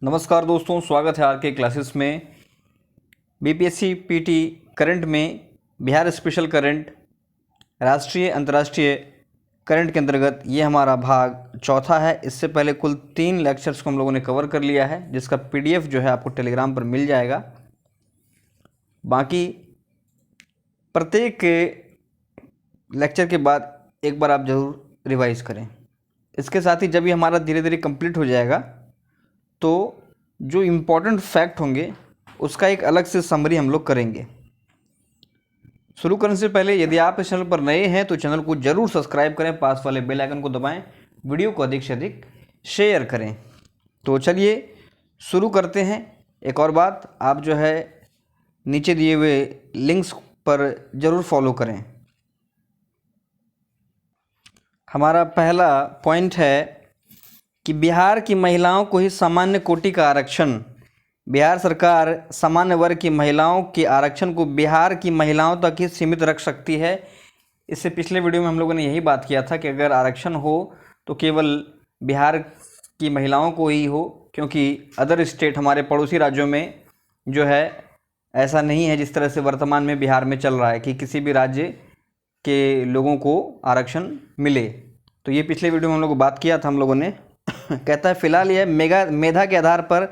नमस्कार दोस्तों, स्वागत है आर के क्लासेस में। बीपीएससी पीटी करंट में बिहार स्पेशल करंट राष्ट्रीय अंतर्राष्ट्रीय करंट के अंतर्गत ये हमारा भाग चौथा है। इससे पहले कुल 3 लेक्चर्स को हम लोगों ने कवर कर लिया है, जिसका पीडीएफ जो है आपको टेलीग्राम पर मिल जाएगा। बाकी प्रत्येक लेक्चर के बाद एक बार आप ज़रूर रिवाइज़ करें। इसके साथ ही जब ये हमारा धीरे धीरे कंप्लीट हो जाएगा तो जो इम्पोर्टेंट फैक्ट होंगे उसका एक अलग से समरी हम लोग करेंगे। शुरू करने से पहले यदि आप इस चैनल पर नए हैं तो चैनल को जरूर सब्सक्राइब करें, पास वाले बेल आइकन को दबाएं, वीडियो को अधिक से अधिक शेयर करें। तो चलिए शुरू करते हैं। एक और बात, आप जो है नीचे दिए हुए लिंक्स पर ज़रूर फॉलो करें। हमारा पहला पॉइंट है कि बिहार की महिलाओं को ही सामान्य कोटि का आरक्षण। बिहार सरकार सामान्य वर्ग की महिलाओं के आरक्षण को बिहार की महिलाओं तक ही सीमित रख सकती है। इससे पिछले वीडियो में हम लोगों ने यही बात किया था कि अगर आरक्षण हो तो केवल बिहार की महिलाओं को ही हो, क्योंकि अदर स्टेट हमारे पड़ोसी राज्यों में जो है ऐसा नहीं है जिस तरह से वर्तमान में बिहार में चल रहा है कि किसी भी राज्य के लोगों को आरक्षण मिले। तो ये पिछले वीडियो में हम लोग बात किया था हम लोगों ने। कहता है फिलहाल यह मेधा के आधार पर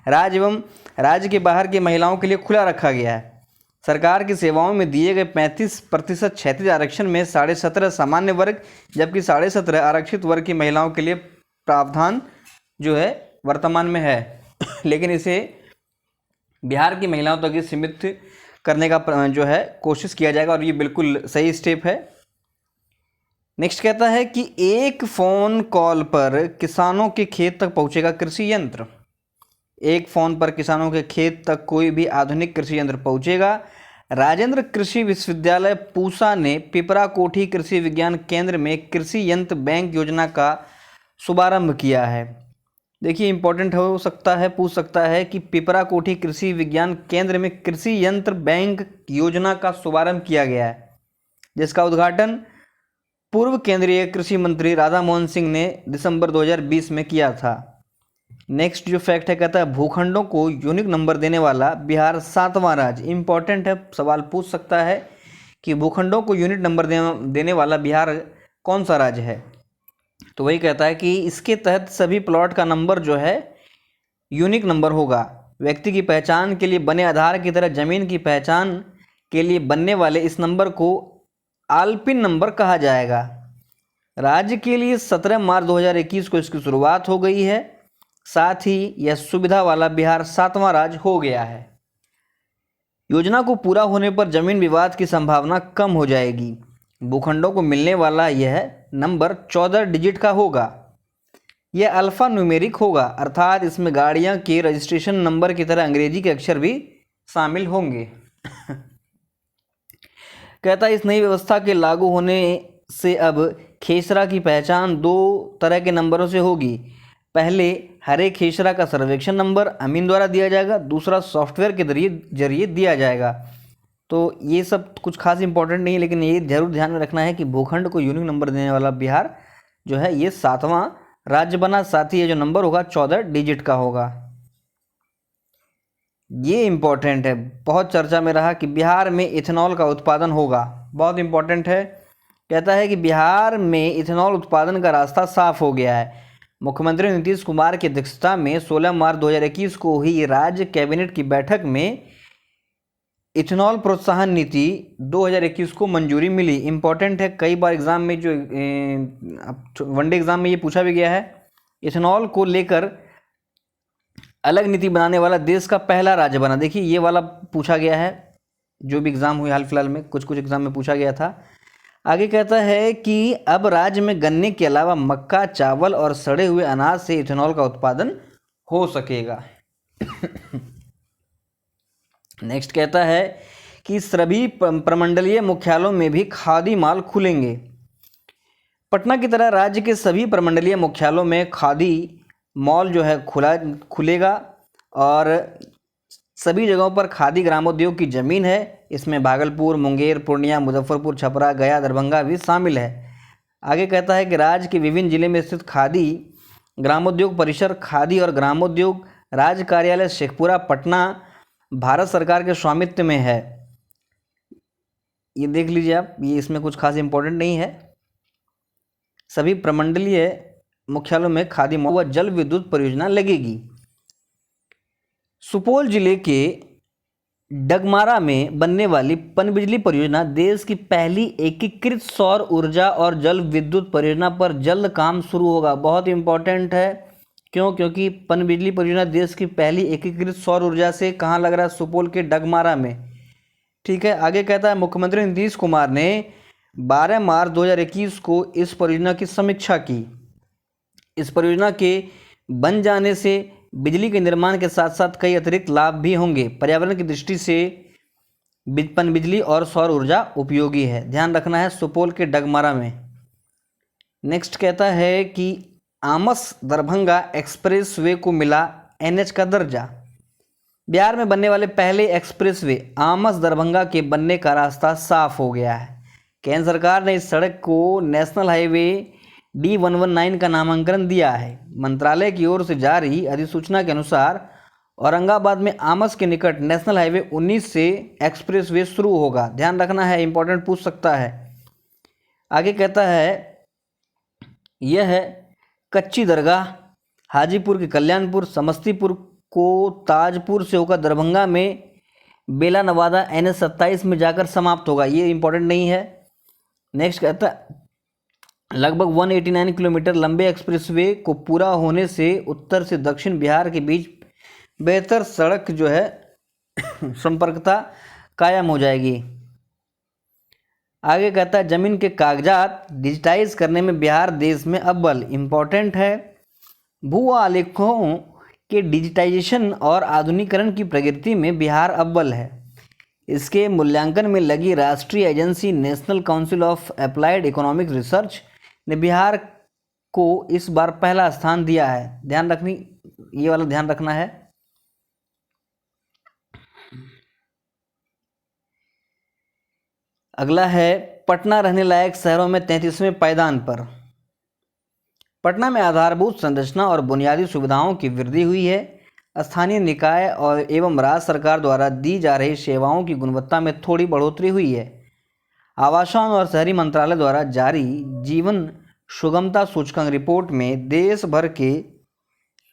राज्य एवं राज्य के बाहर की महिलाओं के लिए खुला रखा गया है। सरकार की सेवाओं में दिए गए 35% क्षैतिज आरक्षण में 17.5 सामान्य वर्ग जबकि 17.5 आरक्षित वर्ग की महिलाओं के लिए प्रावधान जो है वर्तमान में है, लेकिन इसे बिहार की महिलाओं तक ही सीमित करने का जो है कोशिश किया जाएगा और ये बिल्कुल सही स्टेप है। नेक्स्ट कहता है कि एक फ़ोन कॉल पर किसानों के खेत तक पहुंचेगा कृषि यंत्र। एक फ़ोन पर किसानों के खेत तक कोई भी आधुनिक कृषि यंत्र पहुंचेगा। राजेंद्र कृषि विश्वविद्यालय पूसा ने पिपरा कोठी कृषि विज्ञान केंद्र में कृषि यंत्र बैंक योजना का शुभारंभ किया है। देखिए इंपॉर्टेंट हो सकता है, पूछ सकता है कि पिपरा कोठी कृषि विज्ञान केंद्र में कृषि यंत्र बैंक योजना का शुभारंभ किया गया है, जिसका उद्घाटन पूर्व केंद्रीय कृषि मंत्री राधा मोहन सिंह ने दिसंबर 2020 में किया था। नेक्स्ट जो फैक्ट है, कहता है भूखंडों को यूनिक नंबर देने वाला बिहार 7वां राज्य। इंपॉर्टेंट है, सवाल पूछ सकता है कि भूखंडों को यूनिट नंबर देने वाला बिहार कौन सा राज्य है। तो वही कहता है कि इसके तहत सभी प्लॉट का नंबर जो है यूनिक नंबर होगा। व्यक्ति की पहचान के लिए बने आधार की तरह जमीन की पहचान के लिए बनने वाले इस नंबर को आलपिन नंबर कहा जाएगा। राज्य के लिए 17 मार्च 2021 को इसकी शुरुआत हो गई है। साथ ही यह सुविधा वाला बिहार 7वां राज्य हो गया है। योजना को पूरा होने पर जमीन विवाद की संभावना कम हो जाएगी। भूखंडों को मिलने वाला यह नंबर 14 डिजिट का होगा। यह अल्फा न्यूमेरिक होगा, अर्थात इसमें गाड़ियां के रजिस्ट्रेशन नंबर की तरह अंग्रेजी के अक्षर भी शामिल होंगे। कहता है इस नई व्यवस्था के लागू होने से अब खेसरा की पहचान 2 तरह के नंबरों से होगी। पहले हर एक खेसरा का सर्वेक्षण नंबर अमीन द्वारा दिया जाएगा, दूसरा सॉफ्टवेयर के जरिए दिया जाएगा। तो ये सब कुछ खास इंपॉर्टेंट नहीं है, लेकिन ये जरूर ध्यान में रखना है कि भूखंड को यूनिक नंबर देने वाला बिहार जो है ये 7वां राज्य बना। साथ ही ये जो नंबर होगा 14 डिजिट का होगा। ये इंपॉर्टेंट है, बहुत चर्चा में रहा कि बिहार में इथेनॉल का उत्पादन होगा। बहुत इंपॉर्टेंट है। कहता है कि बिहार में इथेनॉल उत्पादन का रास्ता साफ हो गया है। मुख्यमंत्री नीतीश कुमार की अध्यक्षता में 16 मार्च 2021 को हुई राज्य कैबिनेट की बैठक में इथेनॉल प्रोत्साहन नीति 2021 को मंजूरी मिली। इंपॉर्टेंट है, कई बार एग्जाम में जो वनडे एग्जाम में ये पूछा भी गया है। इथेनॉल को लेकर अलग नीति बनाने वाला देश का पहला राज्य बना। देखिए ये वाला पूछा गया है, जो भी एग्जाम हुए हाल फिलहाल में, कुछ एग्जाम में पूछा गया था। आगे कहता है कि अब राज्य में गन्ने के अलावा मक्का, चावल और सड़े हुए अनाज से इथेनॉल का उत्पादन हो सकेगा। नेक्स्ट कहता है कि सभी प्रमंडलीय मुख्यालयों में भी खादी मॉल खुलेंगे। पटना की तरह राज्य के सभी प्रमंडलीय मुख्यालयों में खादी मॉल जो है खुलेगा और सभी जगहों पर खादी ग्रामोद्योग की ज़मीन है। इसमें भागलपुर, मुंगेर, पूर्णिया, मुजफ्फरपुर, छपरा, गया, दरभंगा भी शामिल है। आगे कहता है कि राज्य के विभिन्न जिले में स्थित खादी ग्रामोद्योग परिसर खादी और ग्रामोद्योग राज्य कार्यालय शेखपुरा पटना भारत सरकार के स्वामित्व में है। ये देख लीजिए आप, ये इसमें कुछ खास इंपॉर्टेंट नहीं है। सभी प्रमंडलीय मुख्यालयों में खादी व जल विद्युत परियोजना लगेगी। सुपौल जिले के डगमारा में बनने वाली पनबिजली परियोजना देश की पहली एकीकृत सौर ऊर्जा और जल विद्युत परियोजना पर जल्द काम शुरू होगा। बहुत इंपॉर्टेंट है, क्यों? क्योंकि पनबिजली परियोजना देश की पहली एकीकृत सौर ऊर्जा से कहाँ लग रहा है? सुपौल के डगमारा में। ठीक है, आगे कहता है मुख्यमंत्री नीतीश कुमार ने 12 मार्च 2021 को इस परियोजना की समीक्षा की। इस परियोजना के बन जाने से बिजली के निर्माण के साथ साथ कई अतिरिक्त लाभ भी होंगे। पर्यावरण की दृष्टि से पनबिजली और सौर ऊर्जा उपयोगी है। ध्यान रखना है, सुपौल के डगमारा में। नेक्स्ट कहता है कि आमस दरभंगा एक्सप्रेस वे को मिला NH का दर्जा। बिहार में बनने वाले पहले एक्सप्रेस वे आमस दरभंगा के बनने का रास्ता साफ हो गया है। केंद्र सरकार ने इस सड़क को नेशनल हाईवे D119 का नामांकन दिया है। मंत्रालय की ओर से जारी अधिसूचना के अनुसार औरंगाबाद में आमस के निकट नेशनल हाईवे 19 से एक्सप्रेस वे शुरू होगा। ध्यान रखना है, इंपॉर्टेंट पूछ सकता है। आगे कहता है यह है कच्ची दरगाह हाजीपुर के कल्याणपुर समस्तीपुर को ताजपुर से होकर दरभंगा में बेला नवादा NH 27 में जाकर समाप्त होगा। ये इंपॉर्टेंट नहीं है। नेक्स्ट कहता है लगभग 189 किलोमीटर लंबे एक्सप्रेसवे को पूरा होने से उत्तर से दक्षिण बिहार के बीच बेहतर सड़क जो है संपर्कता कायम हो जाएगी। आगे कहता है जमीन के कागजात डिजिटाइज करने में बिहार देश में अव्वल। इंपॉर्टेंट है, भू आलेखों के डिजिटाइजेशन और आधुनिकीकरण की प्रगति में बिहार अव्वल है। इसके मूल्यांकन में लगी राष्ट्रीय agency national council of applied economic research ने बिहार को इस बार पहला स्थान दिया है। ध्यान रखनी, ये वाला ध्यान रखना है। अगला है पटना रहने लायक शहरों में 33वें पायदान पर। पटना में आधारभूत संरचना और बुनियादी सुविधाओं की वृद्धि हुई है। स्थानीय निकाय और एवं राज्य सरकार द्वारा दी जा रही सेवाओं की गुणवत्ता में थोड़ी बढ़ोतरी हुई है। आवासन और शहरी मंत्रालय द्वारा जारी जीवन सुगमता सूचकांक रिपोर्ट में देश भर के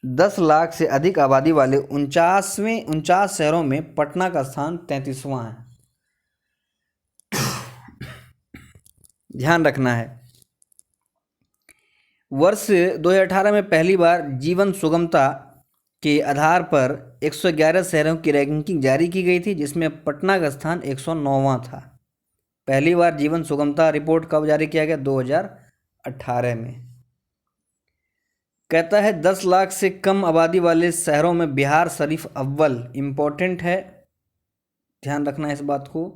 10 लाख से अधिक आबादी वाले 49 शहरों में पटना का स्थान 33वां है। ध्यान रखना है, वर्ष 2018 में पहली बार जीवन सुगमता के आधार पर 111 शहरों की रैंकिंग जारी की गई थी, जिसमें पटना का स्थान 109वां था। पहली बार जीवन सुगमता रिपोर्ट कब जारी किया गया? 2018 में। कहता है 10 लाख से कम आबादी वाले शहरों में बिहार शरीफ अव्वल। इम्पोर्टेंट है, ध्यान रखना है इस बात को।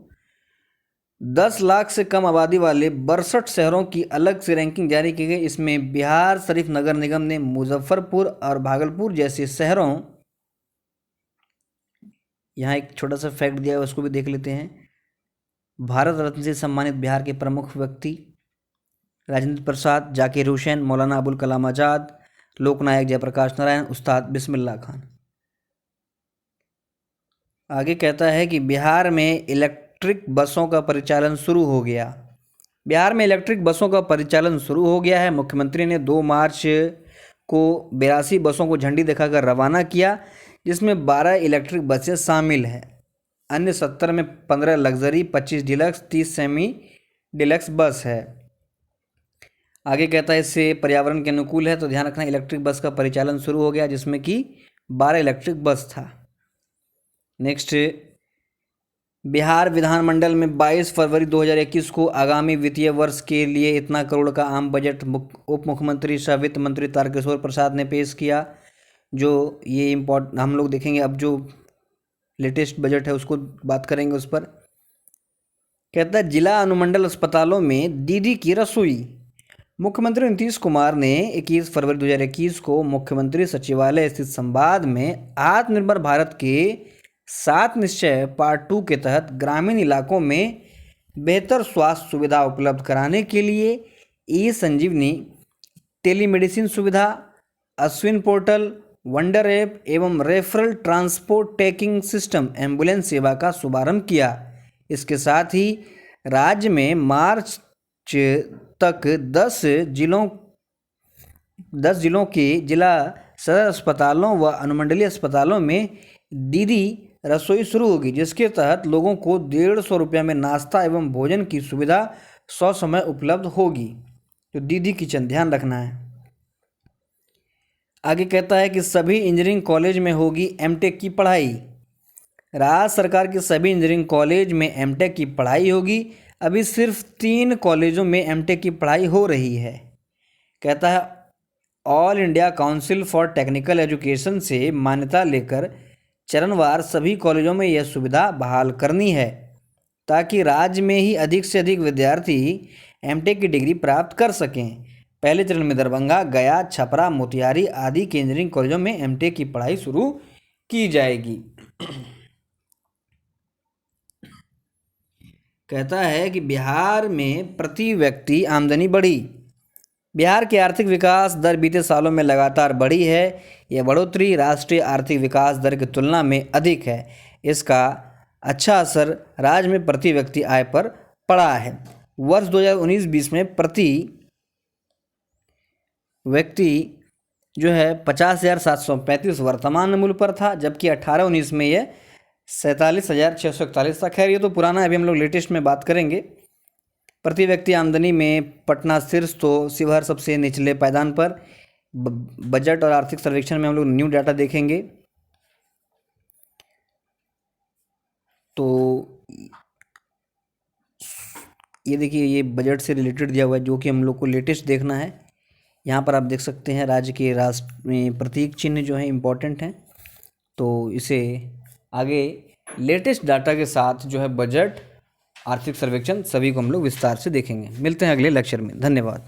10 लाख से कम आबादी वाले 62 शहरों की अलग से रैंकिंग जारी की गई। इसमें बिहार शरीफ नगर निगम ने मुजफ्फरपुर और भागलपुर जैसे शहरों, यहाँ एक छोटा सा फैक्ट दिया है उसको भी देख लेते हैं। भारत रत्न से सम्मानित बिहार के प्रमुख व्यक्ति राजेंद्र प्रसाद, जाकिर हुसैन, मौलाना अबुल कलाम आज़ाद, लोकनायक जयप्रकाश नारायण, उस्ताद बिस्मिल्लाह खान। आगे कहता है कि बिहार में इलेक्ट्रिक बसों का परिचालन शुरू हो गया। बिहार में इलेक्ट्रिक बसों का परिचालन शुरू हो गया है। मुख्यमंत्री ने 2 मार्च को 82 बसों को झंडी दिखाकर रवाना किया, जिसमें 12 इलेक्ट्रिक बसें शामिल हैं। अन्य 70 में 15 लग्जरी, 25 डिलक्स, 30 सेमी डिलक्स बस है। आगे कहता है इससे पर्यावरण के अनुकूल है, तो ध्यान रखना इलेक्ट्रिक बस का परिचालन शुरू हो गया, जिसमें कि 12 इलेक्ट्रिक बस था। नेक्स्ट, बिहार विधानमंडल में 22 फरवरी 2021 को आगामी वित्तीय वर्ष के लिए इतना करोड़ का आम बजट उप मुख्यमंत्री सह वित्त मंत्री तारकिशोर प्रसाद ने पेश किया। जो ये हम लोग देखेंगे अब जो लेटेस्ट बजट है उसको बात करेंगे उस पर। कहता है जिला अनुमंडल अस्पतालों में दीदी की रसोई। मुख्यमंत्री नीतीश कुमार ने 21 फरवरी 2021 को मुख्यमंत्री सचिवालय स्थित संवाद में आत्मनिर्भर भारत के 7 निश्चय पार्ट 2 के तहत ग्रामीण इलाकों में बेहतर स्वास्थ्य सुविधा उपलब्ध कराने के लिए ई संजीवनी, टेलीमेडिसिन सुविधा, अश्विन पोर्टल वंडर ऐप एवं referral transport tracking system ambulance सेवा का शुभारंभ किया। इसके साथ ही राज्य में मार्च तक 10 जिलों के जिला सदर अस्पतालों व अनुमंडलीय अस्पतालों में दीदी रसोई शुरू होगी, जिसके तहत लोगों को 150 रुपये में नाश्ता एवं भोजन की सुविधा 100 समय उपलब्ध होगी। तो दीदी किचन ध्यान रखना है। आगे कहता है कि सभी इंजीनियरिंग कॉलेज में होगी एमटेक की पढ़ाई। राज्य सरकार के सभी इंजीनियरिंग कॉलेज में एमटेक की पढ़ाई होगी। अभी सिर्फ 3 कॉलेजों में एमटेक की पढ़ाई हो रही है। कहता है all India council for technical education से मान्यता लेकर चरणवार सभी कॉलेजों में यह सुविधा बहाल करनी है, ताकि राज्य में ही अधिक से अधिक विद्यार्थी एमटेक की डिग्री प्राप्त कर सकें। पहले चरण में दरभंगा, गया, छपरा, मोतिहारी आदि के इंजीनियरिंग कॉलेजों में एमटेक की पढ़ाई शुरू की जाएगी। कहता है कि बिहार में प्रति व्यक्ति आमदनी बढ़ी। बिहार की आर्थिक विकास दर बीते सालों में लगातार बढ़ी है। यह बढ़ोतरी राष्ट्रीय आर्थिक विकास दर की तुलना में अधिक है। इसका अच्छा असर राज्य में प्रति व्यक्ति आय पर पड़ा है। वर्ष 2019-20 में प्रति व्यक्ति जो है 50,735 वर्तमान मूल्य पर था, जबकि 18-19 में यह 47,641 था। खैर ये तो पुराना है, अभी हम लोग लेटेस्ट में बात करेंगे। प्रति व्यक्ति आमदनी में पटना शीर्ष तो शिवहर सबसे निचले पायदान पर। बजट और आर्थिक सर्वेक्षण में हम लोग न्यू डाटा देखेंगे। तो ये देखिए, ये बजट से रिलेटेड दिया हुआ है, जो कि हम लोग को लेटेस्ट देखना है। यहाँ पर आप देख सकते हैं राज्य के राष्ट्र में प्रतीक चिन्ह जो है इम्पोर्टेंट हैं। तो इसे आगे लेटेस्ट डाटा के साथ जो है बजट, आर्थिक सर्वेक्षण सभी को हम लोग विस्तार से देखेंगे। मिलते हैं अगले लेक्चर में। धन्यवाद।